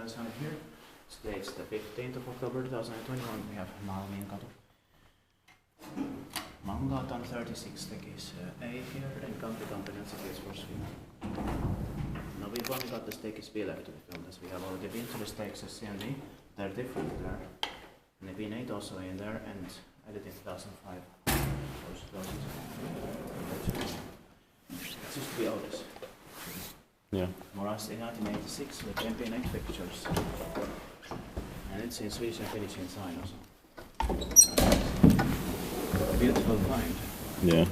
outside here. Today it's the 15th of October 2021. We have Malminkatu. Malminkatu 36 stakes, 8 here, and country company stakes for Sweden. Now we've only got the stakes B left to be filmed, as we have already been to the stakes as CND. They're different there. And they've been 8 also in there, and I did in 2005. It used to be Otis. Yeah. Moras in 1986 with champion 8 pictures. And it's in Swedish and Finnish inside also. A beautiful find. Yeah.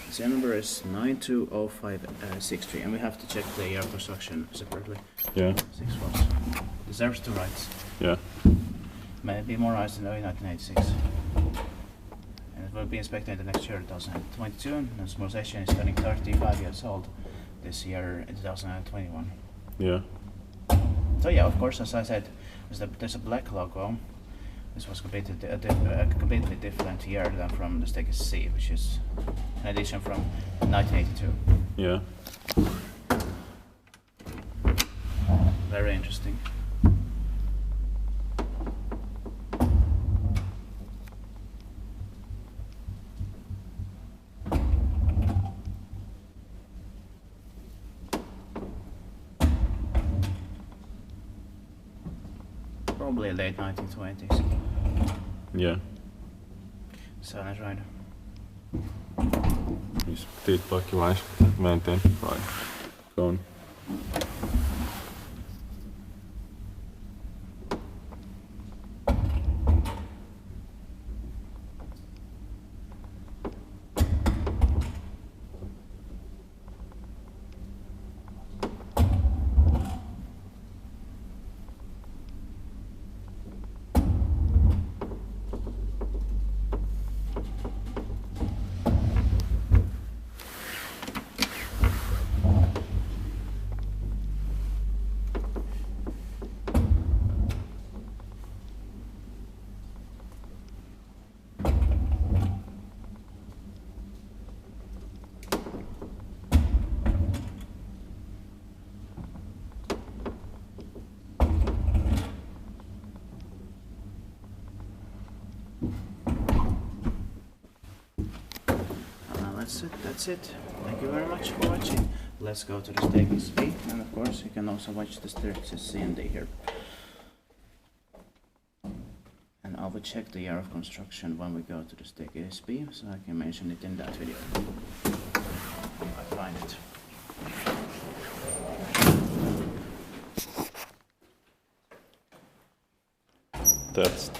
The serial number is 920563, and we have to check the year of construction separately. Yeah. 6 was. Deserves 2 rights. Yeah. Maybe more rights in early 1986. And it will be inspected the next year, 2022, and the small station is turning 35 years old this year in 2021. Yeah. So yeah, of course, as I said, there's a black logo. This was completely different year than from the Stakes C, which is an edition from 1982. Yeah. Very interesting. Probably late 1920s. Yeah. Silent Rider. Siis piti poikki vai mentiin vai Kone. That's it. Thank you very much for watching. Let's go to the Stakes B, and of course you can also watch the Stakes C and D here. And I will check the year of construction when we go to the Stakes B, so I can mention it in that video. If I find it. That's